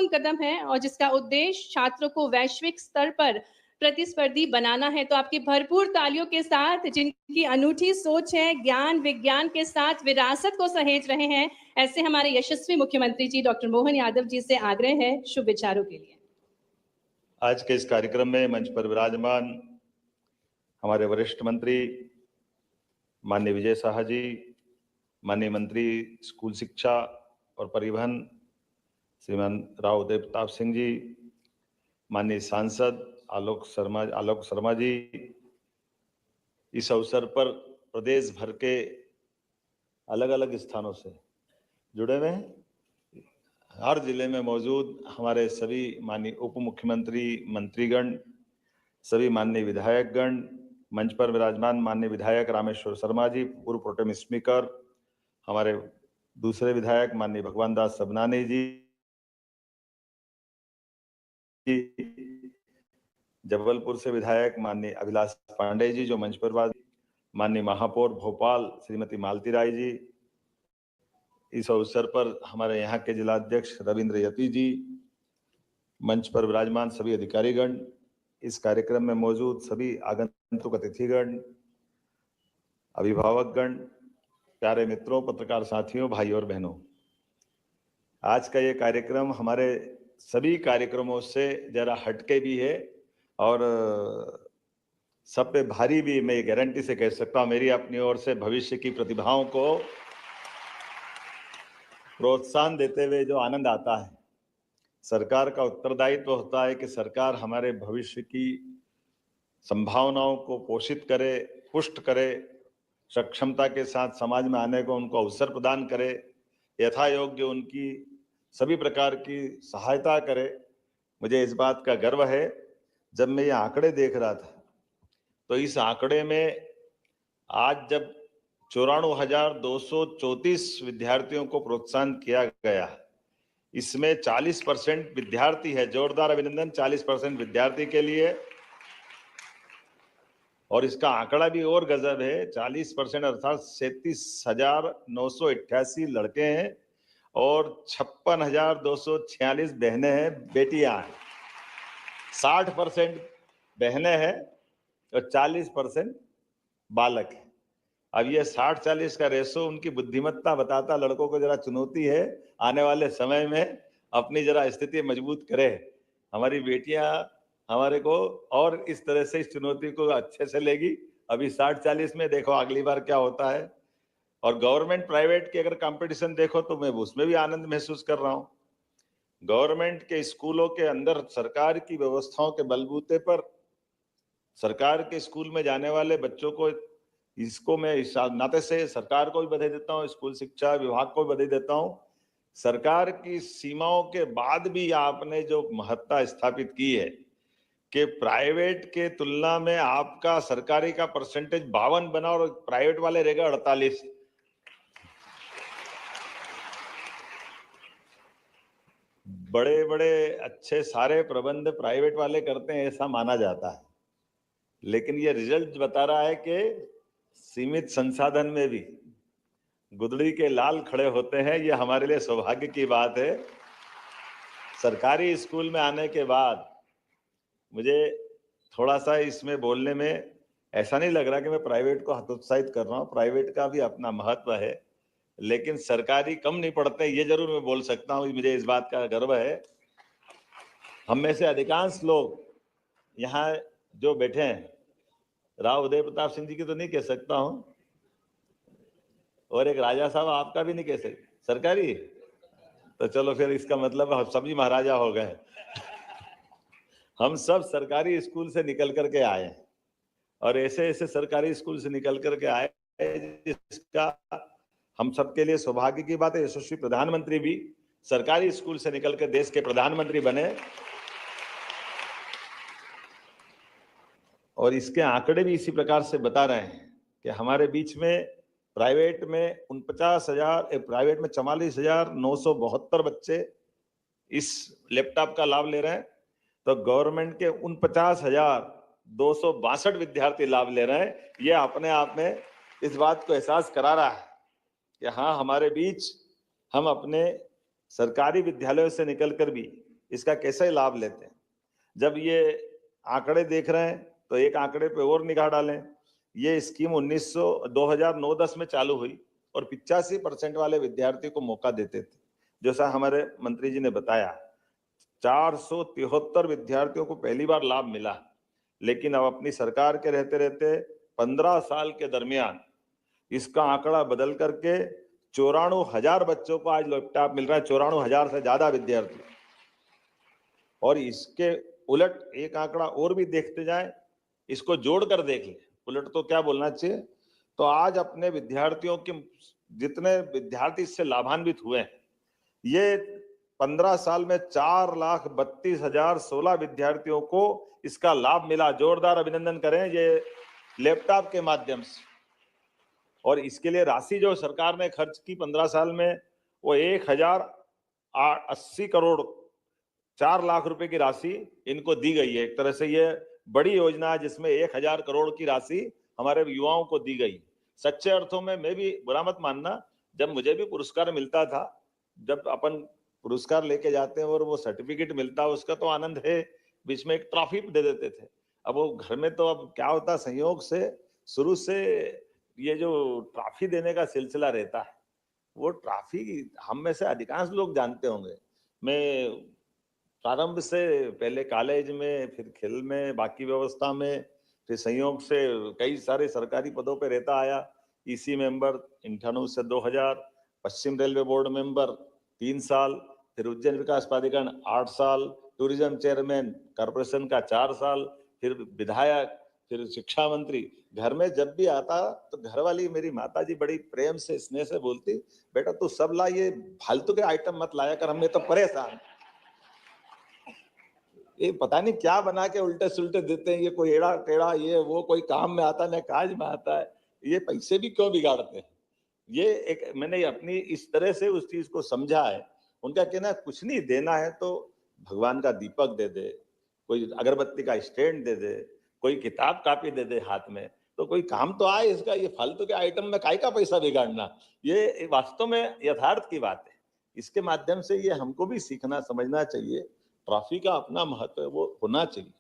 महत्वपूर्ण कदम है और जिसका उद्देश्य छात्रों को वैश्विक स्तर पर प्रतिस्पर्धी बनाना है। तो आपकी भरपूर तालियों के साथ जिनकी अनूठी सोच है, ज्ञान विज्ञान के साथ विरासत को सहेज रहे हैं, ऐसे हमारे यशस्वी मुख्यमंत्री जी डॉक्टर मोहन यादव जी से आग्रह है शुभ विचारों के लिए। आज के इस कार्यक्रम में मंच पर विराजमान हमारे वरिष्ठ मंत्री माननीय विजय शाह जी, माननीय मंत्री स्कूल शिक्षा और परिवहन श्रीमान राव उदय प्रताप सिंह जी, माननीय सांसद आलोक शर्मा जी, इस अवसर पर प्रदेश भर के अलग अलग स्थानों से जुड़े हुए हैं, हर जिले में मौजूद हमारे सभी माननीय उप मुख्यमंत्री, मंत्रीगण, सभी माननीय विधायकगण, मंच पर विराजमान माननीय विधायक रामेश्वर शर्मा जी, पूर्व प्रोटेम स्पीकर, हमारे दूसरे विधायक माननीय भगवान दास सबनानी जी, जबलपुर से विधायक माननीय अभिलाष पांडे जी जो मंच पर, माननीय महापौर भोपाल श्रीमती मालती राय जी, इस अवसर पर हमारे यहाँ के जिलाध्यक्ष रविंद्र यति जी, मंच पर विराजमान सभी अधिकारीगण, इस कार्यक्रम में मौजूद सभी आगंतुक अतिथिगण, अभिभावकगण, प्यारे मित्रों, पत्रकार साथियों, भाइयों और बहनों, आज का ये कार्यक्रम हमारे सभी कार्यक्रमों से जरा हटके भी है और सब पे भारी भी। मैं ये गारंटी से कह सकता हूं, मेरी अपनी ओर से भविष्य की प्रतिभाओं को प्रोत्साहन देते हुए जो आनंद आता है, सरकार का उत्तरदायित्व होता है कि सरकार हमारे भविष्य की संभावनाओं को पोषित करे, पुष्ट करे, सक्षमता के साथ समाज में आने को उनको अवसर प्रदान करे, यथा योग्य उनकी सभी प्रकार की सहायता करे। मुझे इस बात का गर्व है, जब मैं ये आंकड़े देख रहा था तो इस आंकड़े में आज जब 94,234 विद्यार्थियों को प्रोत्साहन किया गया, इसमें 40% विद्यार्थी है। जोरदार अभिनंदन 40% विद्यार्थी के लिए। और इसका आंकड़ा भी और गजब है, 40% अर्थात 37,988 लड़के हैं और 56,246 बहनें हैं, बेटियां हैं। 60% बहनें हैं और 40% बालक है। अब ये 60-40 का रेशो उनकी बुद्धिमत्ता बताता, लड़कों को जरा चुनौती है आने वाले समय में अपनी जरा स्थिति मजबूत करे। हमारी बेटियां हमारे को और इस तरह से इस चुनौती को अच्छे से लेगी। अभी 60-40 में, देखो अगली बार क्या होता है। और गवर्नमेंट प्राइवेट की अगर कंपटीशन देखो तो मैं उसमें भी आनंद महसूस कर रहा हूं। गवर्नमेंट के स्कूलों के अंदर सरकार की व्यवस्थाओं के बलबूते पर सरकार के स्कूल में जाने वाले बच्चों को, इसको मैं इस नाते से सरकार को भी बधाई देता हूं, स्कूल शिक्षा विभाग को भी बधाई देता हूं। सरकार की सीमाओं के बाद भी आपने जो महत्ता स्थापित की है कि प्राइवेट के तुलना में आपका सरकारी का परसेंटेज 52 बना और प्राइवेट वाले रहेगा 48। बड़े बड़े अच्छे सारे प्रबंध प्राइवेट वाले करते हैं ऐसा माना जाता है, लेकिन ये रिजल्ट बता रहा है कि सीमित संसाधन में भी गुदड़ी के लाल खड़े होते हैं। ये हमारे लिए सौभाग्य की बात है। सरकारी स्कूल में आने के बाद मुझे थोड़ा सा इसमें बोलने में ऐसा नहीं लग रहा कि मैं प्राइवेट को हतोत्साहित कर रहा हूं। प्राइवेट का भी अपना महत्व है, लेकिन सरकारी कम नहीं पढ़ते, ये जरूर मैं बोल सकता हूं। मुझे इस बात का गर्व है। हम में से अधिकांश लोग यहाँ जो बैठे हैं, राव उदय प्रताप सिंह जी की तो नहीं कह सकता हूं, और एक राजा साहब आपका भी नहीं कह सकते, सरकारी, तो चलो फिर इसका मतलब हम सभी महाराजा हो गए। हम सब सरकारी स्कूल से निकल करके आए हैं और ऐसे ऐसे सरकारी स्कूल से निकल करके आए जिसका हम सबके लिए सौभाग्य की बात है। यशस्वी प्रधानमंत्री भी सरकारी स्कूल से निकलकर देश के प्रधानमंत्री बने और इसके आंकड़े भी इसी प्रकार से बता रहे हैं कि हमारे बीच में प्राइवेट में 44,972 बच्चे इस लैपटॉप का लाभ ले रहे हैं, तो गवर्नमेंट के 49,262 विद्यार्थी लाभ ले रहे हैं। ये अपने आप में इस बात को एहसास करा रहा है कि हाँ, हमारे बीच हम अपने सरकारी विद्यालयों से निकलकर भी इसका कैसे लाभ लेते हैं। जब ये आंकड़े देख रहे हैं तो एक आंकड़े पे और निगाह डालें। ये स्कीम 2009-10 में चालू हुई और 85% वाले विद्यार्थियों को मौका देते थे। जैसा हमारे मंत्री जी ने बताया, 473 विद्यार्थियों को पहली बार लाभ मिला, लेकिन अब अपनी सरकार के रहते रहते 15 साल के दरमियान इसका आंकड़ा बदल करके 94,000 बच्चों को आज लैपटॉप मिल रहा है, 94,000 से ज्यादा विद्यार्थी। और इसके उलट एक आंकड़ा और भी देखते जाए, इसको जोड़कर देख ले, उलट तो क्या बोलना चाहिए, तो आज अपने विद्यार्थियों के जितने विद्यार्थी इससे लाभान्वित हुए हैं, ये 15 साल में 4,32,016 विद्यार्थियों को इसका लाभ मिला। जोरदार अभिनंदन करें ये लैपटॉप के माध्यम से। और इसके लिए राशि जो सरकार ने खर्च की 15 साल में, वो 1,080 करोड़ 4 लाख रुपए की राशि इनको दी गई है। एक तरह से ये बड़ी योजना है जिसमें 1,000 करोड़ की राशि हमारे युवाओं को दी गई। सच्चे अर्थों में मैं भी बुरा मत मानना, जब मुझे भी पुरस्कार मिलता था, जब अपन पुरस्कार लेके जाते हैं और वो सर्टिफिकेट मिलता है, उसका तो आनंद है, बीच में एक ट्रॉफी दे देते थे। अब वो घर में तो अब क्या होता, संयोग से शुरू से ये जो ट्रॉफी देने का सिलसिला रहता है, वो ट्रॉफी हम में से अधिकांश लोग जानते होंगे। मैं प्रारंभ से पहले कॉलेज में, फिर खेल में, बाकी व्यवस्था में, फिर संयोग से कई सारे सरकारी पदों पे रहता आया। ईसी मेंबर 98 से 2000, पश्चिम रेलवे बोर्ड मेंबर 3 साल, फिर उज्जैन विकास प्राधिकरण 8 साल, टूरिज्म चेयरमैन कॉर्पोरेशन का 4 साल, फिर विधायक, फिर शिक्षा मंत्री। घर में जब भी आता तो घर वाली मेरी माता जी बड़ी प्रेम से, स्नेह से बोलती, बेटा तू सब ला, ये फालतू के आइटम मत लाया कर, हमें तो परेशान। ये पता नहीं क्या बना के उल्टे सुल्टे देते हैं, ये कोई एड़ा टेढ़ा, ये वो कोई काम में आता न काज में आता है, ये पैसे भी क्यों बिगाड़ते हैं। ये एक मैंने अपनी इस तरह से उस चीज को समझा है। उनका कहना कुछ नहीं देना है तो भगवान का दीपक दे दे, कोई अगरबत्ती का स्टैंड दे दे, कोई किताब कापी दे दे हाथ में, तो कोई काम तो आए इसका। ये फालतू के आइटम में काय का पैसा बिगाड़ना, ये वास्तव में यथार्थ की बात है। इसके माध्यम से ये हमको भी सीखना समझना चाहिए। ट्रॉफी का अपना महत्व वो होना चाहिए,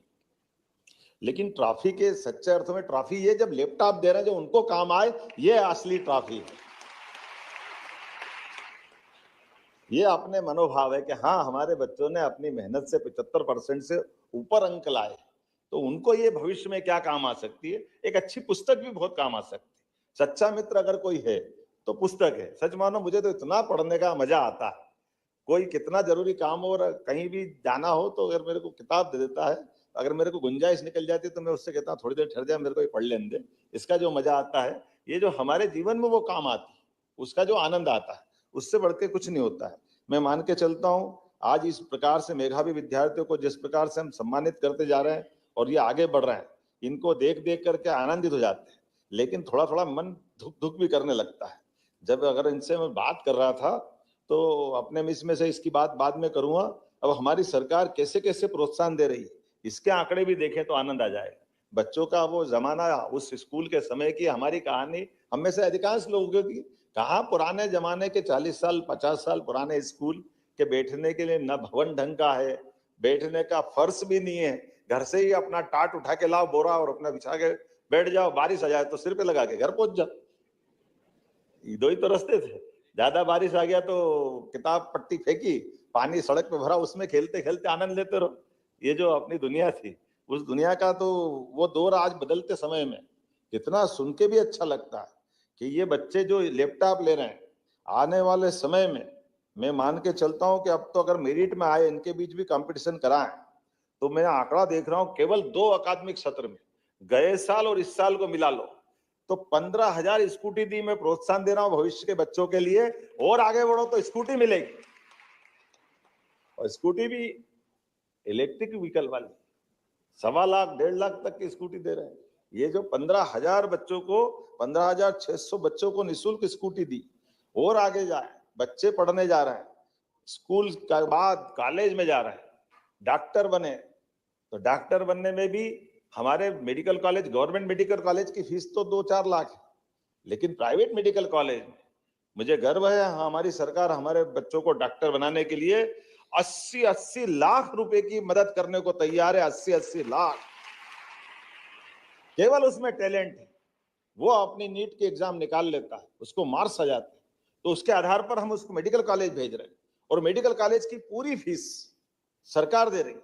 लेकिन ट्रॉफी के सच्चे अर्थ में ट्रॉफी ये जब लैपटॉप दे रहे हैं जो उनको काम आए, ये असली ट्रॉफी है। ये अपने मनोभाव है कि हाँ, हमारे बच्चों ने अपनी मेहनत से 75% से ऊपर अंक लाए, तो उनको ये भविष्य में क्या काम आ सकती है। एक अच्छी पुस्तक भी बहुत काम आ सकती है। सच्चा मित्र अगर कोई है तो पुस्तक है। सच मानो मुझे तो इतना पढ़ने का मजा आता है, कोई कितना जरूरी काम और कहीं भी जाना हो तो अगर मेरे को किताब दे देता है, अगर मेरे को गुंजाइश निकल जाती है तो मैं उससे कहता हूँ थोड़ी देर ठहर जाए, मेरे को ये पढ़ लेने दे। इसका जो मजा आता है, ये जो हमारे जीवन में वो काम आती है, उसका जो आनंद आता है, उससे बढ़ के कुछ नहीं होता है। मैं मान के चलता हूँ आज इस प्रकार से मेधावी विद्यार्थियों को जिस प्रकार से हम सम्मानित करते जा रहे हैं और ये आगे बढ़ रहे हैं, इनको देख देख करके आनंदित हो जाते हैं, लेकिन थोड़ा थोड़ा मन धुक धुक भी करने लगता है। जब अगर इनसे मैं बात कर रहा था तो अपने मिस में से इसकी बात बाद में करूंगा। अब हमारी सरकार कैसे कैसे प्रोत्साहन दे रही है, इसके आंकड़े भी देखें तो आनंद आ जाएगा। बच्चों का वो जमाना, उस स्कूल के समय की हमारी कहानी हम में से अधिकांश लोगों की, कहाँ पुराने जमाने के 40 साल 50 साल पुराने स्कूल के बैठने के लिए न भवन ढंग का है, बैठने का फर्श भी नहीं है, घर से ही अपना टाट उठा के लाओ बोरा और अपना बिछा के बैठ जाओ, बारिश आ जाए तो सिर पे लगा के घर पहुंच जाओ। दो ही तो रास्ते थे। ज्यादा बारिश आ गया तो किताब पट्टी फेंकी, पानी सड़क पे भरा, उसमें खेलते खेलते आनंद लेते रहो। ये जो अपनी दुनिया थी, उस दुनिया का तो वो दौर आज बदलते समय में कितना सुन के भी अच्छा लगता है कि ये बच्चे जो लैपटॉप ले रहे हैं, आने वाले समय में मैं मान के चलता हूं कि अब तो अगर मेरिट में आए, इनके बीच भी कंपटीशन कराएं, तो मैं आंकड़ा देख रहा हूं केवल 2 अकादमिक सत्र में, गए साल और इस साल को मिला लो तो 15,000 स्कूटी दी। मैं प्रोत्साहन दे रहा हूं भविष्य के बच्चों के लिए, और आगे बढ़ो तो स्कूटी मिलेगी, और स्कूटी भी इलेक्ट्रिक व्हीकल वाली। 1.25 लाख 1.5 लाख तक की स्कूटी दे रहे हैं। ये जो 15,000 बच्चों को, 15,600 बच्चों को निःशुल्क स्कूटी दी, और आगे जाए, बच्चे पढ़ने जा रहे हैं, स्कूल के बाद कॉलेज में जा रहे हैं, डॉक्टर बने, तो डॉक्टर बनने में भी हमारे medical college, government medical college की फीस तो 2-4 लाख है, लेकिन प्राइवेट मेडिकल कॉलेज में मुझे गर्व है, हमारी सरकार हमारे बच्चों को डॉक्टर बनाने के लिए 80-80 लाख रुपए की मदद करने को तैयार है। 80-80 लाख, केवल उसमें टैलेंट है। वो अपनी नीट की एग्जाम निकाल लेता है, उसको मार्क्स आ जाते हैं, तो उसके आधार पर हम उसको मेडिकल कॉलेज भेज रहे हैं और मेडिकल कॉलेज की पूरी फीस सरकार दे रही है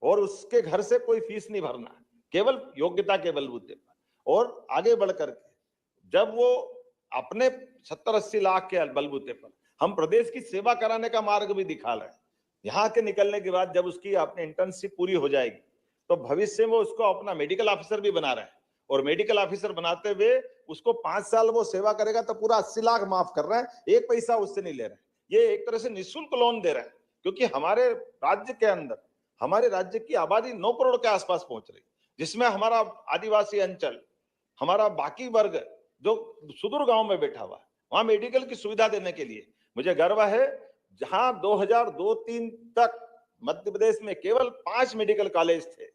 और उसके घर से कोई फीस नहीं भरना है, केवल योग्यता के बलबूते पर। और आगे बढ़ करके जब वो अपने 70-80 लाख के बलबूते पर हम प्रदेश की सेवा कराने का मार्ग भी दिखा रहे हैं। यहाँ के निकलने के बाद जब उसकी अपनी इंटर्नशिप पूरी हो जाएगी तो भविष्य में उसको अपना मेडिकल ऑफिसर भी बना रहे हैं और मेडिकल ऑफिसर बनाते हुए उसको 5 साल वो सेवा करेगा तो पूरा 80 लाख माफ कर रहे हैं, एक पैसा उससे नहीं ले रहे हैं। ये एक तरह से निःशुल्क लोन दे रहे हैं, क्योंकि हमारे राज्य के अंदर हमारे राज्य की आबादी 9 करोड़ के आसपास पहुंच रही, जिसमें हमारा आदिवासी अंचल, हमारा बाकी वर्ग जो सुदूर गांव में बैठा हुआ है, वहां मेडिकल की सुविधा देने के लिए मुझे गर्व है। जहां 2002-3 तक मध्य प्रदेश में केवल 5 मेडिकल कॉलेज थे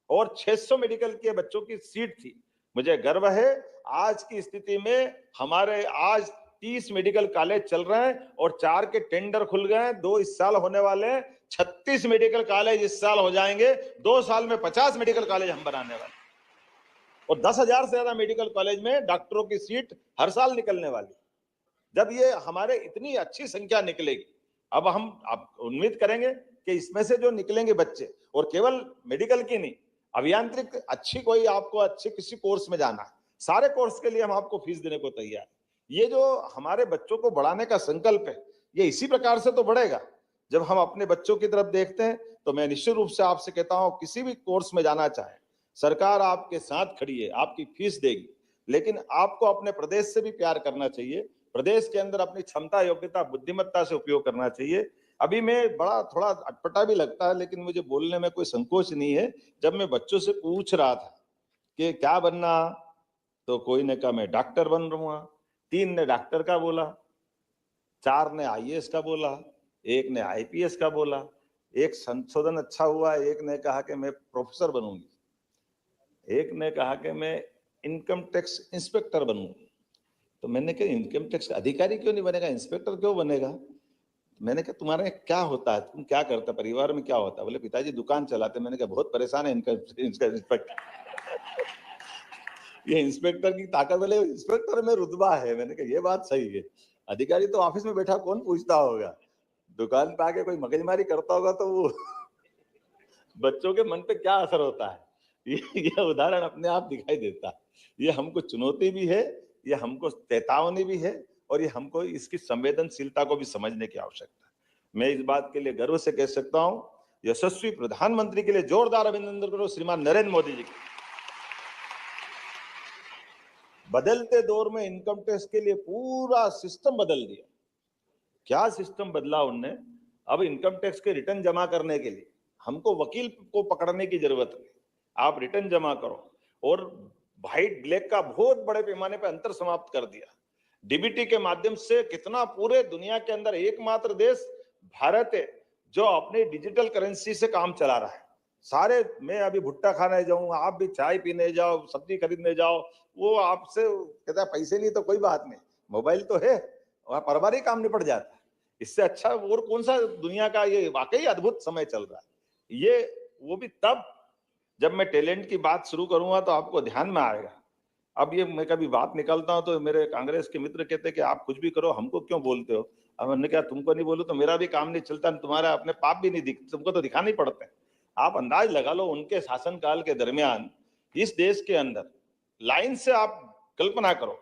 और 600 मेडिकल के बच्चों की सीट थी, मुझे गर्व है आज की स्थिति में हमारे आज 30 मेडिकल कॉलेज चल रहे हैं और 4 के टेंडर खुल गए हैं। 2 इस साल होने वाले हैं, 36 मेडिकल कॉलेज इस साल हो जाएंगे। 2 साल में 50 मेडिकल कॉलेज हम बनाने वाले और 10,000 से ज्यादा मेडिकल कॉलेज में डॉक्टरों की सीट हर साल निकलने वाली। जब ये हमारे इतनी अच्छी संख्या निकलेगी, अब हम उम्मीद करेंगे कि इसमें से जो निकलेंगे बच्चे, और केवल मेडिकल की नहीं, अभियांत्रिक अच्छी कोई आपको अच्छे किसी कोर्स में जाना है, सारे कोर्स के लिए हम आपको फीस देने को तैयार है। ये जो हमारे बच्चों को बढ़ाने का संकल्प है, ये इसी प्रकार से तो बढ़ेगा। जब हम अपने बच्चों की तरफ देखते हैं तो मैं निश्चित रूप से आपसे कहता हूं, किसी भी कोर्स में जाना चाहे, सरकार आपके साथ खड़ी है, आपकी फीस देगी, लेकिन आपको अपने प्रदेश से भी प्यार करना चाहिए। प्रदेश के अंदर अपनी क्षमता, योग्यता, बुद्धिमत्ता से उपयोग करना चाहिए। अभी मैं बड़ा थोड़ा अटपटा भी लगता है, लेकिन मुझे बोलने में कोई संकोच नहीं है। जब मैं बच्चों से पूछ रहा था कि क्या बनना, तो कोई ने कहा मैं डॉक्टर बन रहूंगा, 3 ने डॉक्टर का बोला, 4 ने आईएएस का बोला, 1 ने आईपीएस का बोला, एक संशोधन अच्छा हुआ, एक ने कहा कि मैं प्रोफेसर बनूंगी, एक ने कहा कि मैं इनकम टैक्स इंस्पेक्टर बनूंगी। तो मैंने कहा इनकम टैक्स अधिकारी क्यों नहीं बनेगा, इंस्पेक्टर क्यों बनेगा? मैंने कहा तुम्हारे क्या होता है, तुम क्या करते, परिवार में क्या होता है? बोले पिताजी दुकान चलाते। मैंने कहा बहुत परेशान है इनकम इंस्पेक्टर ये इंस्पेक्टर की ताकत, बोले इंस्पेक्टर में रुतबा है। मैंने कहा ये बात सही है, अधिकारी तो ऑफिस में बैठा कौन पूछता होगा, दुकान पे आके कोई मगजमारी करता होगा तो वो बच्चों के मन पे क्या असर होता है, ये उदाहरण अपने आप दिखाई देता है। ये हमको चुनौती भी है, ये हमको चेतावनी भी है, और ये हमको इसकी संवेदनशीलता को भी समझने की आवश्यकता है। मैं इस बात के लिए गर्व से कह सकता हूं, यशस्वी प्रधानमंत्री के लिए जोरदार अभिनंदन करो श्रीमान नरेंद्र मोदी जी। बदलते दौर में इनकम टैक्स के लिए पूरा सिस्टम बदल दिया। क्या सिस्टम बदला उनने? अब इनकम टैक्स के रिटर्न जमा करने के लिए हमको वकील को पकड़ने की जरूरत नहीं, आप रिटर्न जमा करो। और व्हाइट ब्लैक का बहुत बड़े पैमाने पर अंतर समाप्त कर दिया। डीबीटी के माध्यम से कितना पूरे दुनिया के अंदर एकमात्र देश भारत है जो अपनी डिजिटल करेंसी से काम चला रहा है। सारे, मैं अभी भुट्टा खाने जाऊं, आप भी चाय पीने जाओ, सब्जी खरीदने जाओ, वो आपसे कहता है पैसे नहीं तो कोई बात नहीं, मोबाइल तो है, वहां पारिवारिक काम निपट जाता है। इससे अच्छा और कौन सा दुनिया का, ये वाकई अद्भुत समय चल रहा है। ये वो भी तब जब मैं टैलेंट की बात शुरू करूंगा तो आपको ध्यान में आएगा। अब ये मैं कभी बात निकालता हूं तो मेरे कांग्रेस के मित्र कहते कि आप कुछ भी करो, हमको क्यों बोलते हो? अब मैंने कहा तुमको नहीं बोलूं तो मेरा भी काम नहीं चलता, तुम्हारा अपने पाप भी नहीं दिख, तुमको तो दिखाने पड़ते हैं। आप अंदाज लगा लो उनके शासनकाल के दरमियान इस देश के अंदर लाइन से आप कल्पना करो